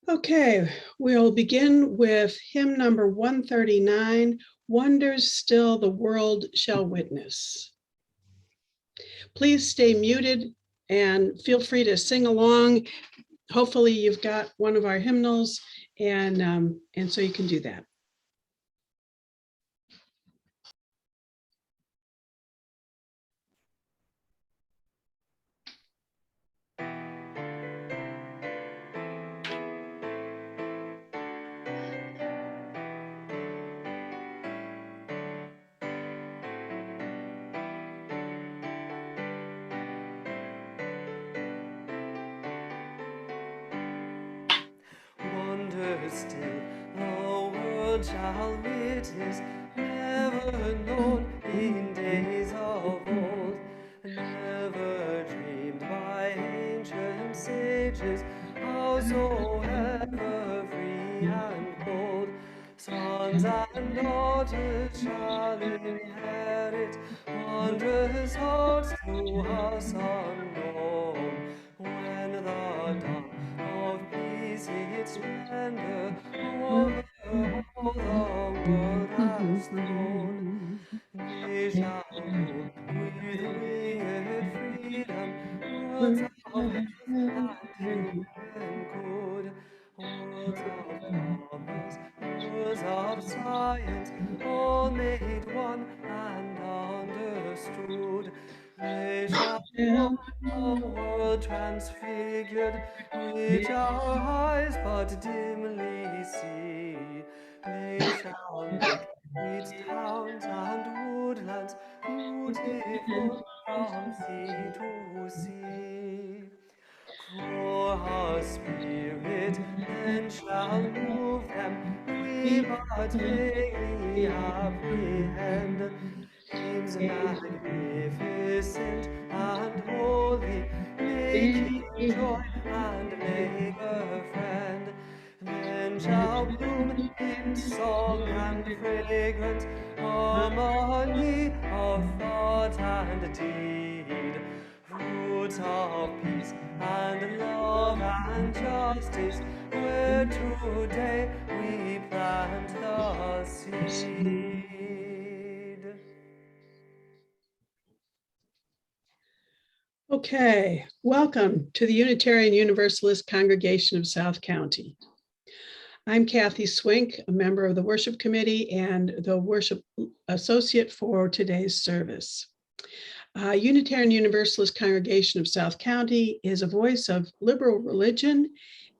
Okay, we'll begin with hymn number 139, Wonders Still the World Shall Witness. Please stay muted and feel free to sing along. Hopefully you've got one of our hymnals and so you can do that. Still the world shall witness, never known in days of old, never dreamed by ancient sages, howsoever free and bold. Sons and daughters shall inherit wondrous hearts to us unknown, when the dawn of peace its splendor over all the world has thrown. They shall rule with winged freedom, worlds of health and human good, worlds of commerce, worlds of science, all made one and understood. They shall know a world transfigured, which our eyes but dimly see. They shall make its towns and woodlands beautiful from sea to sea. For our spirit then shall move them, we but vaguely apprehend. Hymns magnificent and holy, making joy and labor friend. Then shall bloom in song and fragrance harmony of thought and deed, fruits of peace and love and justice, where today we plant the seed. Okay, welcome to the Unitarian Universalist Congregation of South County. I'm Kathy Swink, a member of the worship committee and the worship associate for today's service. Unitarian Universalist Congregation of South County is a voice of liberal religion,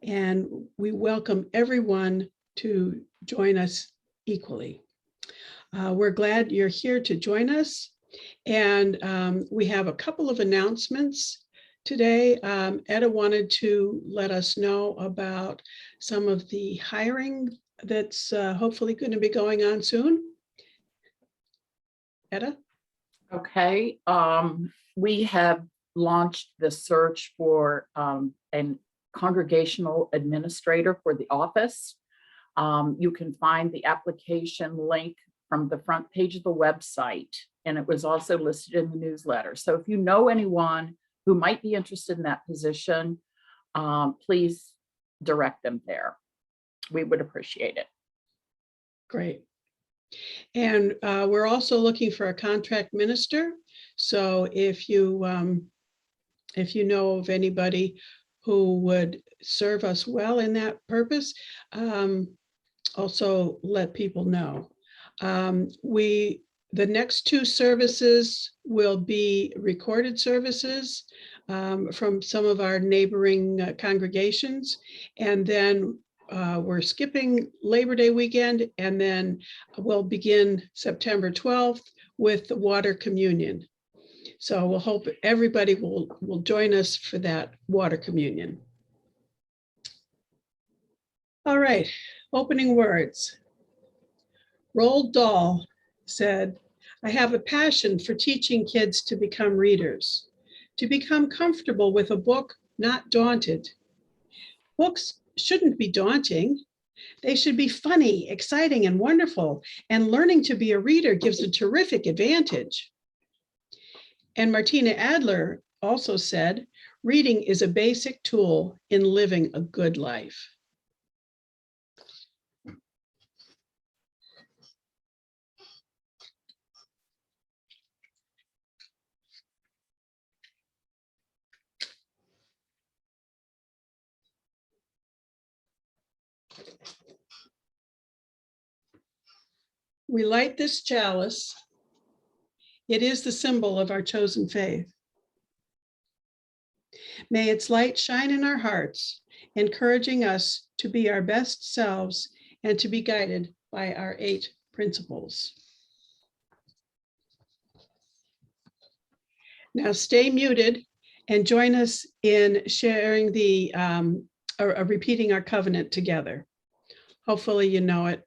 and we welcome everyone to join us equally. We're glad you're here to join us, and we have a couple of announcements today. Etta wanted to let us know about some of the hiring that's hopefully going to be going on soon. Etta? Okay, we have launched the search for an congregational administrator for the office. You can find the application link from the front page of the website, and it was also listed in the newsletter. So if you know anyone who might be interested in that position, please direct them there. We would appreciate it. Great. And we're also looking for a contract minister. So if you know of anybody who would serve us well in that purpose, also let people know. The next two services will be recorded services from some of our neighboring congregations, and then we're skipping Labor Day weekend, and then we'll begin September 12th with the water communion. So we'll hope everybody will join us for that water communion. All right, opening words. Roald Dahl said, "I have a passion for teaching kids to become readers, to become comfortable with a book, not daunted. Books shouldn't be daunting. They should be funny, exciting, and wonderful, and learning to be a reader gives a terrific advantage. And Martina Adler also said, reading is a basic tool in living a good life. We light this chalice. It is the symbol of our chosen faith. May its light shine in our hearts, encouraging us to be our best selves and to be guided by our 8 principles. Now stay muted and join us in sharing the, repeating our covenant together. Hopefully you know it.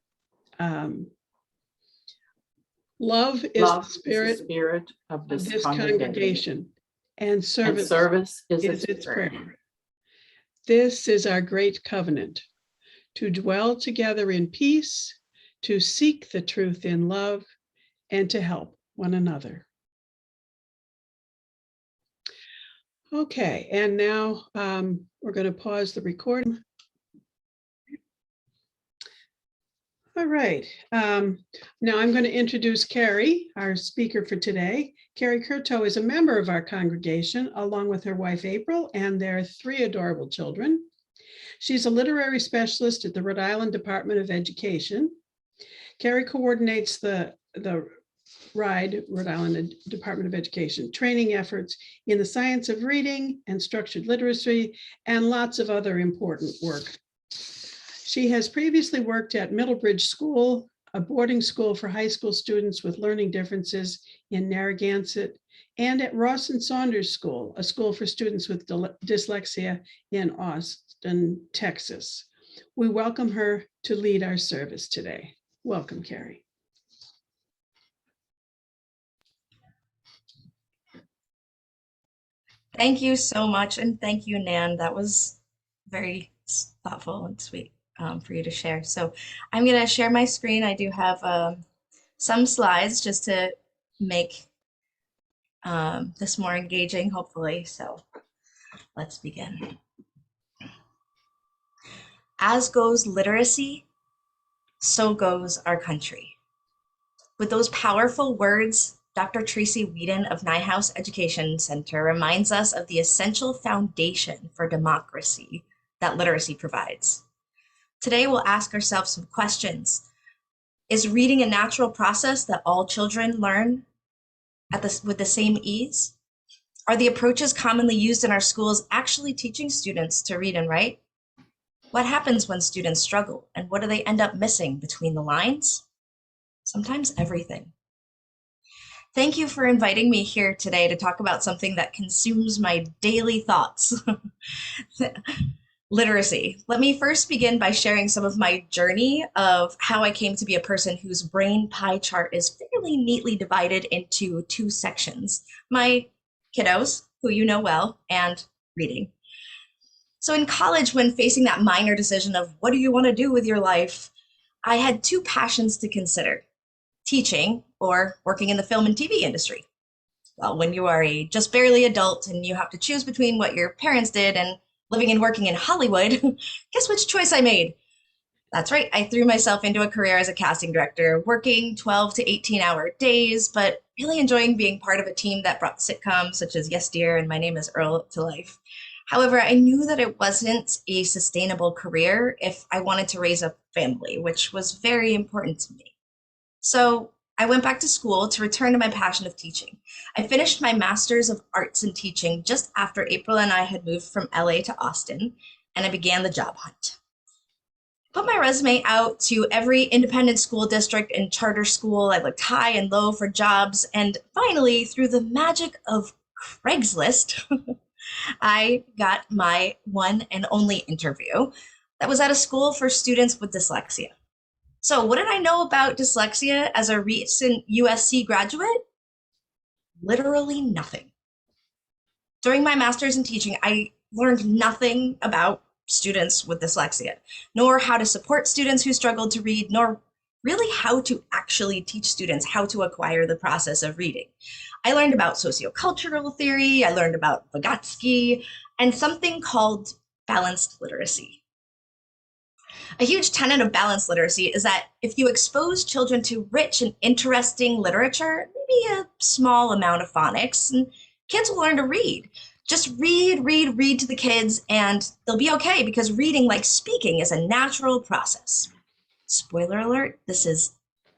Love is the spirit of this this congregation, and service is is its prayer. This is our great covenant, to dwell together in peace, to seek the truth in love, and to help one another. Okay, and now we're going to pause the recording. All right, now I'm going to introduce Kari, our speaker for today. Kari Kurto is a member of our congregation, along with her wife April and their 3 adorable children. She's a literary specialist at the Rhode Island Department of Education. Kari coordinates the RIDE, Rhode Island Department of Education, training efforts in the science of reading and structured literacy, and lots of other important work. She has previously worked at Middlebridge School, a boarding school for high school students with learning differences in Narragansett, and at Ross and Saunders School, a school for students with dyslexia in Austin, Texas. We welcome her to lead our service today. Welcome, Kari. Thank you so much, and thank you, Nan. That was very thoughtful and sweet for you to share. So I'm going to share my screen. I do have some slides just to make this more engaging, hopefully. So let's begin. As goes literacy, so goes our country. With those powerful words, Dr. Tracy Whedon of Nyhouse Education Center reminds us of the essential foundation for democracy that literacy provides. Today, we'll ask ourselves some questions. Is reading a natural process that all children learn with the same ease? Are the approaches commonly used in our schools actually teaching students to read and write? What happens when students struggle, and what do they end up missing between the lines? Sometimes everything. Thank you for inviting me here today to talk about something that consumes my daily thoughts. Literacy. Let me first begin by sharing some of my journey of how I came to be a person whose brain pie chart is fairly neatly divided into 2 sections. My kiddos, who you know well, and reading. So in college, when facing that minor decision of what do you want to do with your life, I had 2 passions to consider: teaching or working in the film and TV industry. Well, when you are a just barely adult and you have to choose between what your parents did and living and working in Hollywood, guess which choice I made? That's right, I threw myself into a career as a casting director, working 12 to 18-hour days, but really enjoying being part of a team that brought sitcoms such as Yes Dear and My Name is Earl to life. However, I knew that it wasn't a sustainable career if I wanted to raise a family, which was very important to me. So I went back to school to return to my passion of teaching. I finished my Master's of Arts in Teaching just after April and I had moved from LA to Austin, and I began the job hunt. Put my resume out to every independent school district and charter school. I looked high and low for jobs, and finally, through the magic of Craigslist, I got my one and only interview that was at a school for students with dyslexia. So what did I know about dyslexia as a recent USC graduate? Literally nothing. During my master's in teaching, I learned nothing about students with dyslexia, nor how to support students who struggled to read, nor really how to actually teach students how to acquire the process of reading. I learned about sociocultural theory, I learned about Vygotsky, and something called balanced literacy. A huge tenet of balanced literacy is that if you expose children to rich and interesting literature, maybe a small amount of phonics, and kids will learn to read. Just read to the kids, and they'll be okay because reading, like speaking, is a natural process. Spoiler alert, this is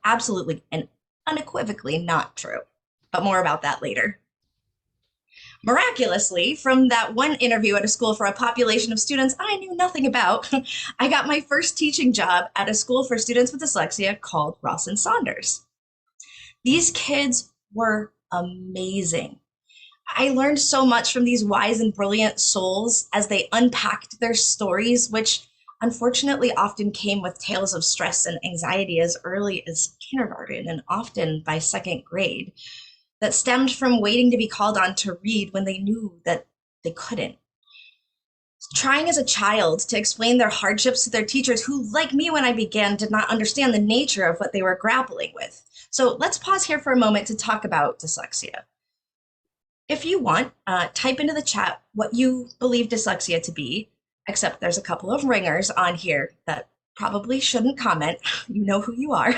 absolutely and unequivocally not true, but more about that later. Miraculously, from that one interview at a school for a population of students I knew nothing about, I got my first teaching job at a school for students with dyslexia called Ross and Saunders. These kids were amazing. I learned so much from these wise and brilliant souls as they unpacked their stories, which unfortunately often came with tales of stress and anxiety as early as kindergarten and often by second grade, that stemmed from waiting to be called on to read when they knew that they couldn't. Trying as a child to explain their hardships to their teachers who, like me when I began, did not understand the nature of what they were grappling with. So let's pause here for a moment to talk about dyslexia. If you want, type into the chat what you believe dyslexia to be, except there's a couple of ringers on here that probably shouldn't comment. You know who you are.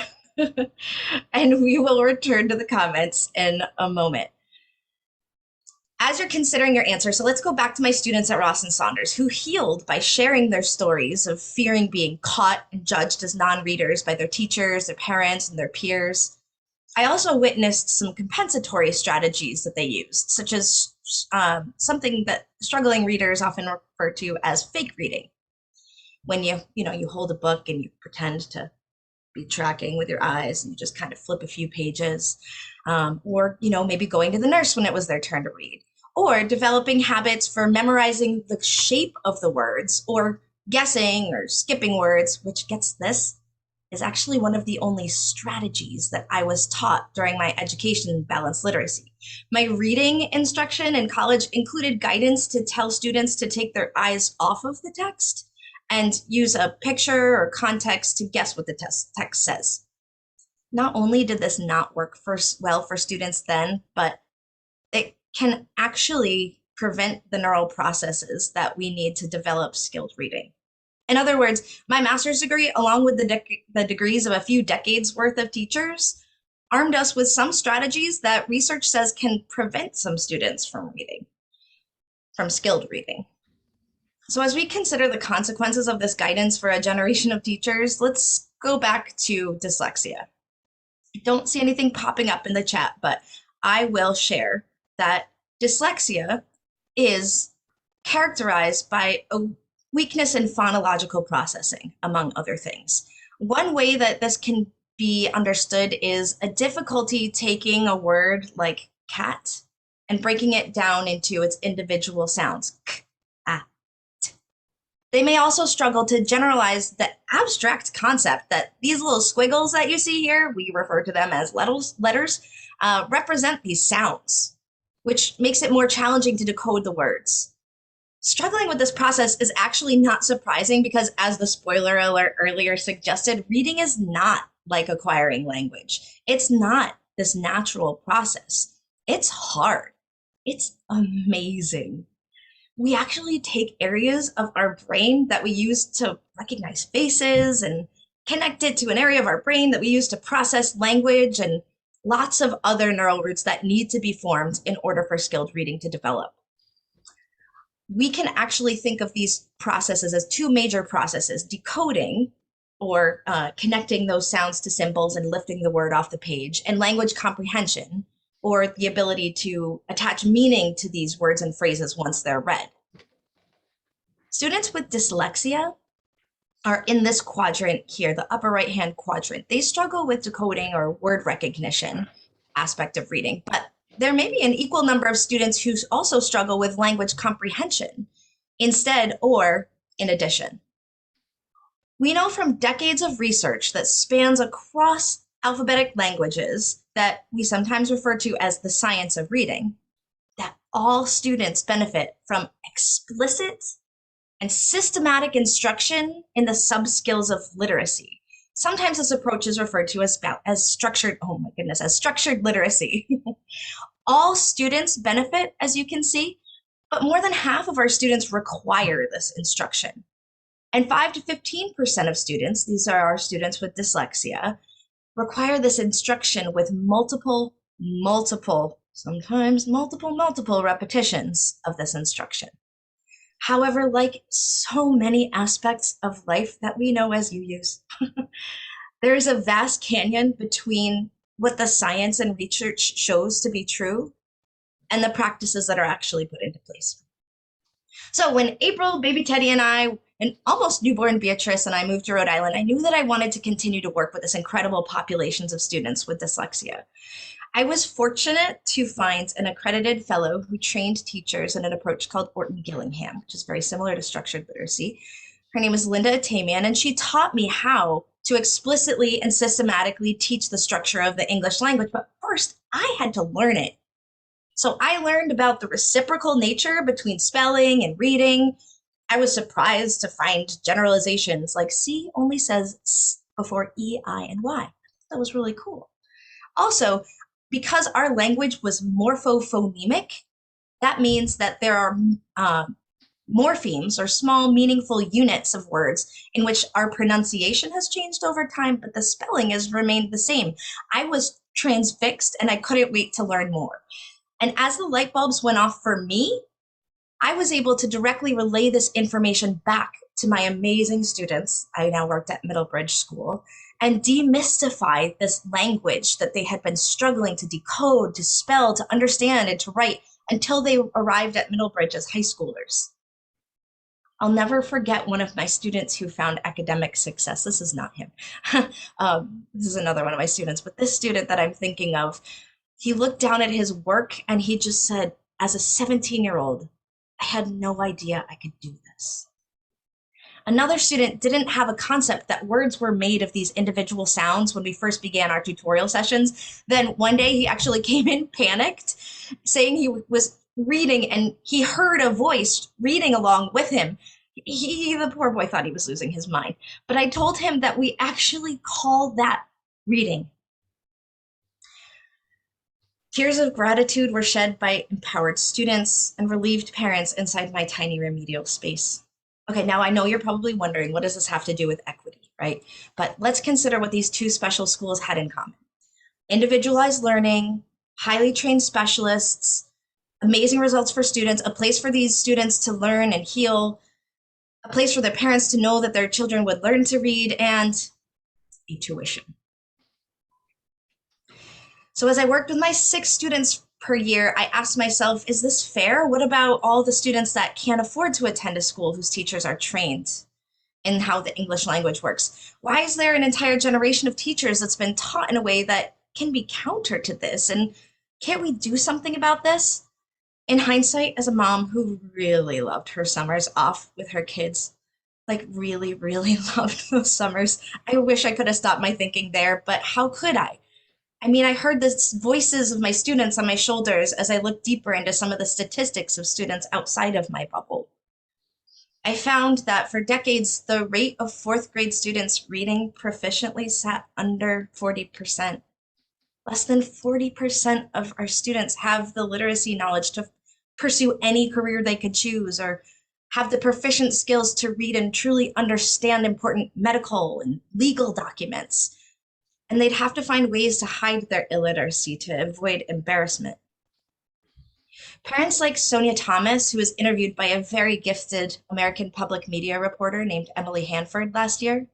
And we will return to the comments in a moment. As you're considering your answer, so let's go back to my students at Ross and Saunders who healed by sharing their stories of fearing being caught and judged as non-readers by their teachers, their parents, and their peers. I also witnessed some compensatory strategies that they used, such as something that struggling readers often refer to as fake reading. When you hold a book and you pretend to be tracking with your eyes and you just kind of flip a few pages, or maybe going to the nurse when it was their turn to read, or developing habits for memorizing the shape of the words or guessing or skipping words, which gets this, is actually one of the only strategies that I was taught during my education in balanced literacy. My reading instruction in college included guidance to tell students to take their eyes off of the text and use a picture or context to guess what the text says. Not only did this not work well for students then, but it can actually prevent the neural processes that we need to develop skilled reading. In other words, my master's degree, along with the degrees of a few decades worth of teachers, armed us with some strategies that research says can prevent some students from skilled reading. So as we consider the consequences of this guidance for a generation of teachers, let's go back to dyslexia. I don't see anything popping up in the chat, but I will share that dyslexia is characterized by a weakness in phonological processing, among other things. One way that this can be understood is a difficulty taking a word like cat and breaking it down into its individual sounds. K, a, t. They may also struggle to generalize the abstract concept that these little squiggles that you see here, we refer to them as letters, represent these sounds, which makes it more challenging to decode the words. Struggling with this process is actually not surprising because, as the spoiler alert earlier suggested, reading is not like acquiring language. It's not this natural process. It's hard. It's amazing. We actually take areas of our brain that we use to recognize faces and connect it to an area of our brain that we use to process language and lots of other neural routes that need to be formed in order for skilled reading to develop. We can actually think of these processes as two major processes: decoding, or connecting those sounds to symbols and lifting the word off the page, and language comprehension, or the ability to attach meaning to these words and phrases once they're read. Students with dyslexia are in this quadrant here, the upper right-hand quadrant. They struggle with decoding or word recognition aspect of reading, but there may be an equal number of students who also struggle with language comprehension instead or in addition. We know from decades of research that spans across alphabetic languages that we sometimes refer to as the science of reading, that all students benefit from explicit and systematic instruction in the sub-skills of literacy. Sometimes this approach is referred to as structured, oh my goodness, as structured literacy. All students benefit, as you can see, but more than half of our students require this instruction. And 5 to 15% of students, these are our students with dyslexia, require this instruction with multiple, sometimes multiple repetitions of this instruction. However, like so many aspects of life that we know as UUs, there is a vast canyon between what the science and research shows to be true and the practices that are actually put into place. So when April, baby Teddy, and I, and almost newborn Beatrice and I moved to Rhode Island, I knew that I wanted to continue to work with this incredible populations of students with dyslexia. I was fortunate to find an accredited fellow who trained teachers in an approach called Orton-Gillingham, which is very similar to structured literacy. Her name is Linda Atamian, and she taught me how to explicitly and systematically teach the structure of the English language. But first, I had to learn it. So I learned about the reciprocal nature between spelling and reading. I was surprised to find generalizations like C only says S before E, I, and Y. That was really cool. Also, because our language was morphophonemic, that means that there are morphemes or small meaningful units of words in which our pronunciation has changed over time, but the spelling has remained the same. I was transfixed and I couldn't wait to learn more. And as the light bulbs went off for me, I was able to directly relay this information back to my amazing students. I now worked at Middlebridge School, and demystify this language that they had been struggling to decode, to spell, to understand, and to write until they arrived at Middlebridge as high schoolers. I'll never forget one of my students who found academic success. This is not him. This is another one of my students, but this student that I'm thinking of, he looked down at his work and he just said, as a 17-year-old, I had no idea I could do this. Another student didn't have a concept that words were made of these individual sounds when we first began our tutorial sessions. Then one day he actually came in panicked, saying he was reading and he heard a voice reading along with him. The poor boy thought he was losing his mind. But I told him that we actually call that reading. Tears of gratitude were shed by empowered students and relieved parents inside my tiny remedial space. Okay, now I know you're probably wondering, what does this have to do with equity, right? But let's consider what these two special schools had in common. Individualized learning, highly trained specialists, amazing results for students, a place for these students to learn and heal, a place for their parents to know that their children would learn to read, and a tuition. So as I worked with my 6 students per year, I asked myself, is this fair? What about all the students that can't afford to attend a school whose teachers are trained in how the English language works? Why is there an entire generation of teachers that's been taught in a way that can be counter to this? And can't we do something about this? In hindsight, as a mom who really loved her summers off with her kids, like really, really loved those summers, I wish I could have stopped my thinking there, but how could I? I mean, I heard the voices of my students on my shoulders as I looked deeper into some of the statistics of students outside of my bubble. I found that for decades, the rate of 4th grade students reading proficiently sat under 40%. Less than 40% of our students have the literacy knowledge to pursue any career they could choose, or have the proficient skills to read and truly understand important medical and legal documents. And they'd have to find ways to hide their illiteracy to avoid embarrassment. Parents like Sonia Thomas, who was interviewed by a very gifted American public media reporter named Emily Hanford last year,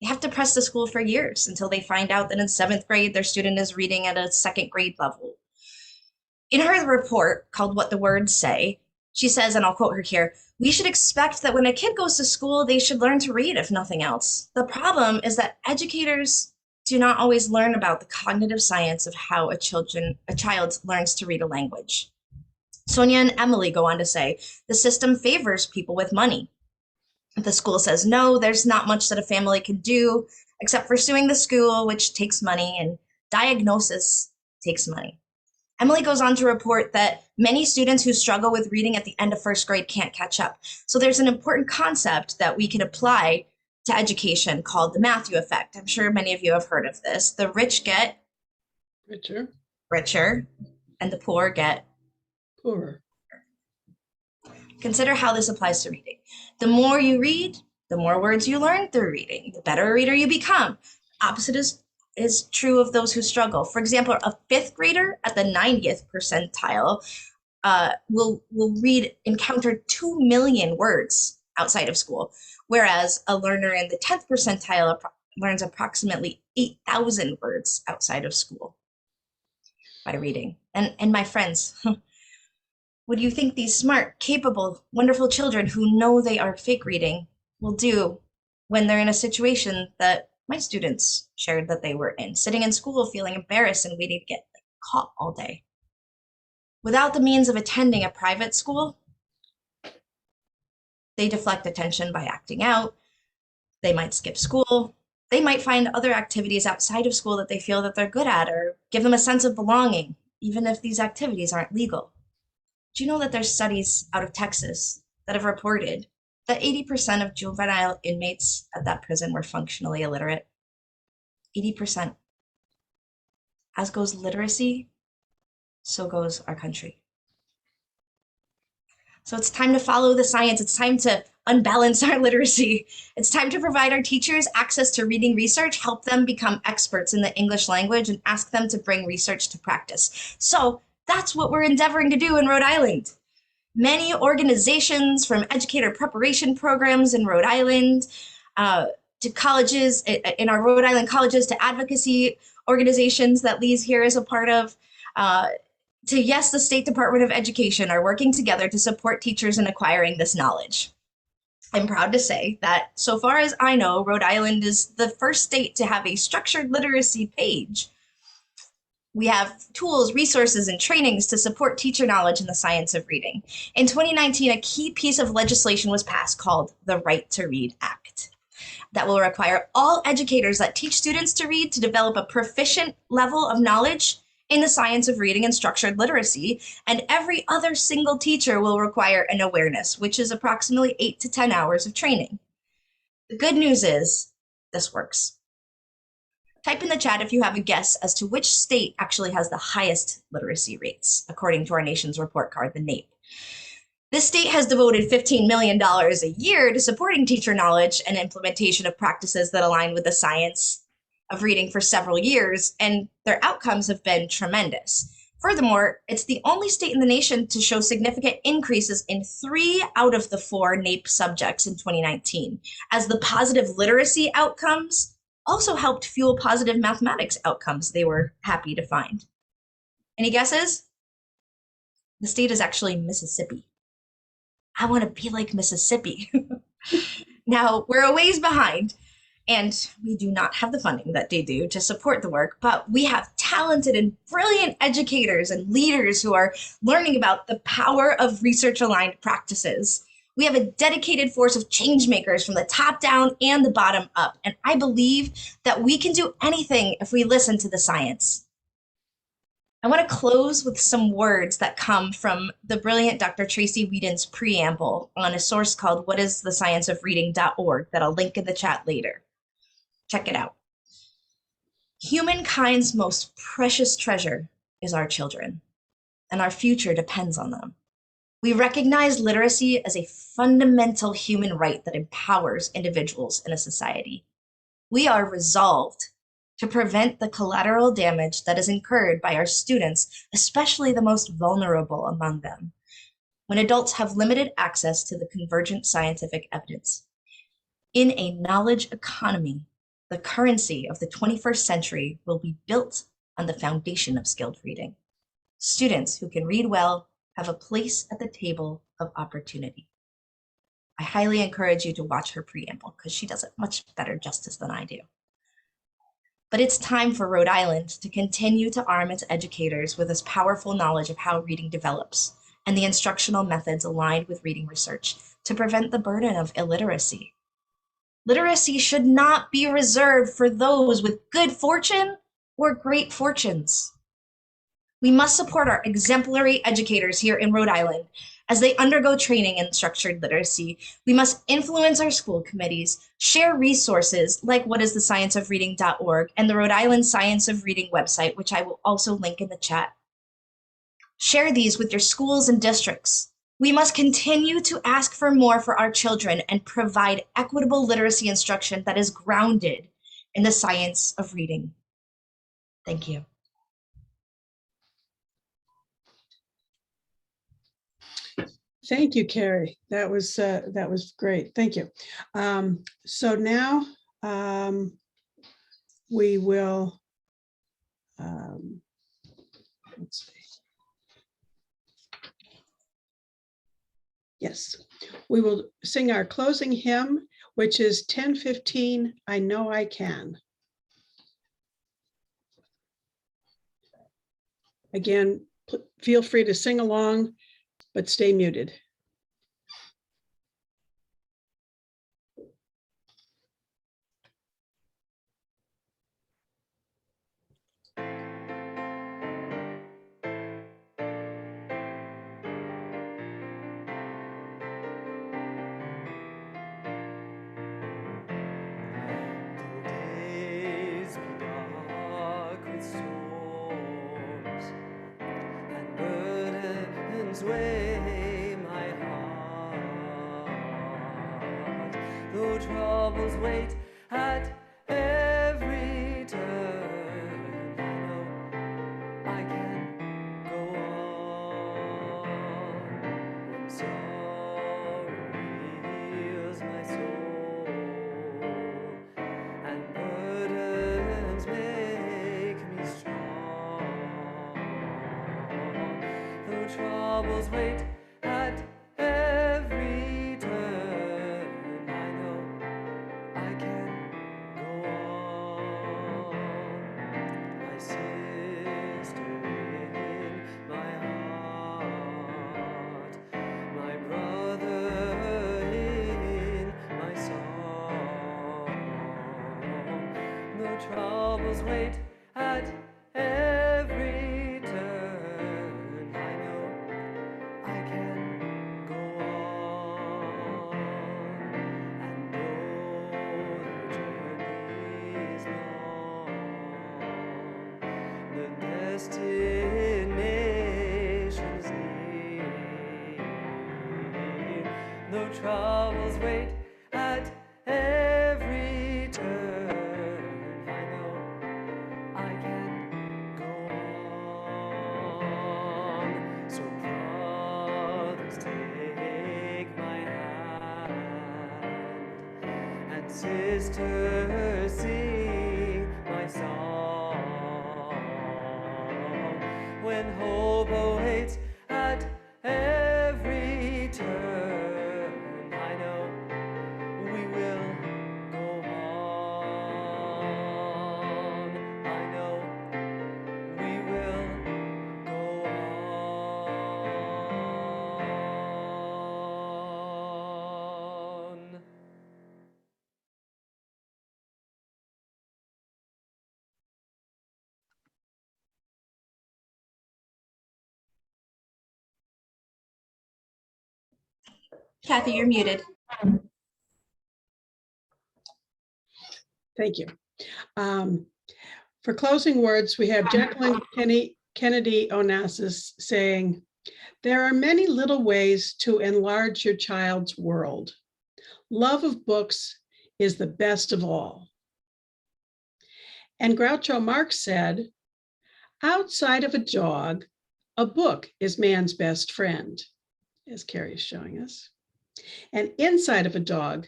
they have to press the school for years until they find out that in 7th grade, their student is reading at a 2nd grade level. In her report called What the Words Say, she says, and I'll quote her here, "We should expect that when a kid goes to school, they should learn to read, if nothing else. The problem is that educators do not always learn about the cognitive science of how a child learns to read a language." Sonia and Emily go on to say, the system favors people with money. The school says, no, there's not much that a family can do except for suing the school, which takes money, and diagnosis takes money. Emily goes on to report that many students who struggle with reading at the end of first grade can't catch up. So there's an important concept that we can apply to education called the Matthew effect. I'm sure many of you have heard of this. The rich get richer, and the poor get poorer. Consider how this applies to reading. The more you read, the more words you learn through reading, the better a reader you become. Opposite is true of those who struggle. For example, a fifth grader at the 90th percentile will encounter 2 million words outside of school, whereas a learner in the 10th percentile learns approximately 8,000 words outside of school by reading. And my friends, what do you think these smart, capable, wonderful children who know they are fake reading will do when they're in a situation that my students shared that they were in, sitting in school feeling embarrassed and waiting to get caught all day? Without the means of attending a private school, they deflect attention by acting out. They might skip school. They might find other activities outside of school that they feel that they're good at or give them a sense of belonging, even if these activities aren't legal. Do you know that there's studies out of Texas that have reported that 80% of juvenile inmates at that prison were functionally illiterate? 80%. As goes literacy, so goes our country. So it's time to follow the science. It's time to unbalance our literacy. It's time to provide our teachers access to reading research, help them become experts in the English language, and ask them to bring research to practice. So that's what we're endeavoring to do in Rhode Island. Many organizations, from educator preparation programs in Rhode Island to colleges, in our Rhode Island colleges, to advocacy organizations that Lee's here is a part of, to yes, the State Department of Education, are working together to support teachers in acquiring this knowledge. I'm proud to say that, so far as I know, Rhode Island is the first state to have a structured literacy page. We have tools, resources, and trainings to support teacher knowledge in the science of reading. In 2019, a key piece of legislation was passed called the Right to Read Act that will require all educators that teach students to read to develop a proficient level of knowledge in the science of reading and structured literacy, and every other single teacher will require an awareness, which is approximately 8 to 10 hours of training. The good news is this works. Type in the chat if you have a guess as to which state actually has the highest literacy rates, according to our nation's report card, the NAEP. This state has devoted $15 million a year to supporting teacher knowledge and implementation of practices that align with the science of reading for several years, and their outcomes have been tremendous. Furthermore, it's the only state in the nation to show significant increases in 3 out of the 4 NAEP subjects in 2019, as the positive literacy outcomes also helped fuel positive mathematics outcomes they were happy to find. Any guesses? The state is actually Mississippi. I want to be like Mississippi. Now, we're a ways behind, and we do not have the funding that they do to support the work, but we have talented and brilliant educators and leaders who are learning about the power of research-aligned practices. We have a dedicated force of change makers from the top down and the bottom up, and I believe that we can do anything if we listen to the science. I want to close with some words that come from the brilliant Dr. Tracy Whedon's preamble on a source called whatisthescienceofreading.org that I'll link in the chat later. Check it out. Humankind's most precious treasure is our children, and our future depends on them. We recognize literacy as a fundamental human right that empowers individuals in a society. We are resolved to prevent the collateral damage that is incurred by our students, especially the most vulnerable among them, when adults have limited access to the convergent scientific evidence. In a knowledge economy, the currency of the 21st century will be built on the foundation of skilled reading. Students who can read well have a place at the table of opportunity. I highly encourage you to watch her preamble because she does it much better justice than I do. But it's time for Rhode Island to continue to arm its educators with this powerful knowledge of how reading develops and the instructional methods aligned with reading research to prevent the burden of illiteracy. Literacy should not be reserved for those with good fortune or great fortunes. We must support our exemplary educators here in Rhode Island as they undergo training in structured literacy. We must influence our school committees, share resources like whatisthescienceofreading.org and the Rhode Island Science of Reading website, which I will also link in the chat. Share these with your schools and districts. We must continue to ask for more for our children and provide equitable literacy instruction that is grounded in the science of reading. Thank you. Thank you, Kari. That was great. Thank you. So now we will, let's see. Yes, we will sing our closing hymn, which is 10:15, I Know I Can. Again, feel free to sing along, but stay muted. Weigh my heart, though troubles wait at every turn, I know I can go on. When sorrow heals my soul and burdens make me strong, though troubles wait at every turn, I know I can go on. My sister in my heart, my brother in my song, the troubles wait at every turn, I know I can go on. And though the journey is long, the destination's near, though troubles wait at every turn, I know I can go on. So brothers, take my hand, and sisters, sing my song. When hope awaits at every turn, I know we will go on. I know we will go on. Kathy, you're muted. Thank you. For closing words, we have Jacqueline Kennedy Onassis saying, there are many little ways to enlarge your child's world. Love of books is the best of all. And Groucho Marx said, outside of a dog, a book is man's best friend, as Kari is showing us. And inside of a dog,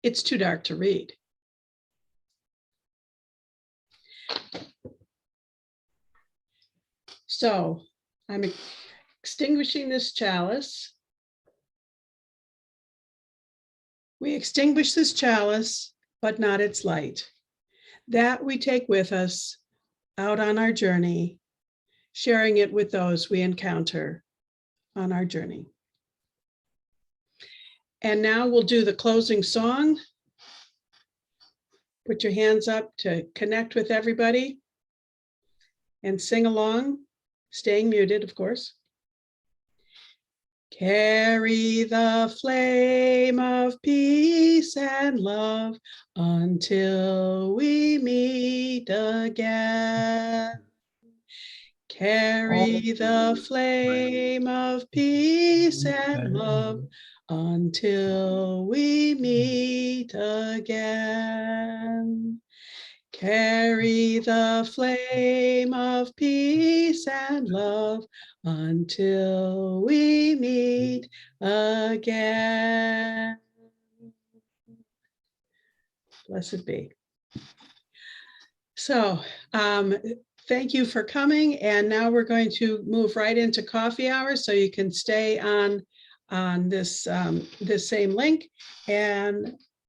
it's too dark to read. So I'm extinguishing this chalice. We extinguish this chalice, but not its light. That we take with us out on our journey, sharing it with those we encounter on our journey. And now we'll do the closing song. Put your hands up to connect with everybody and sing along. staying muted, of course. Carry the flame of peace and love until we meet again. Carry the flame of peace and love until we meet again. Carry the flame of peace and love until we meet again. Blessed be. So, thank you for coming. And now we're going to move right into coffee hour, so you can stay on this this same link. And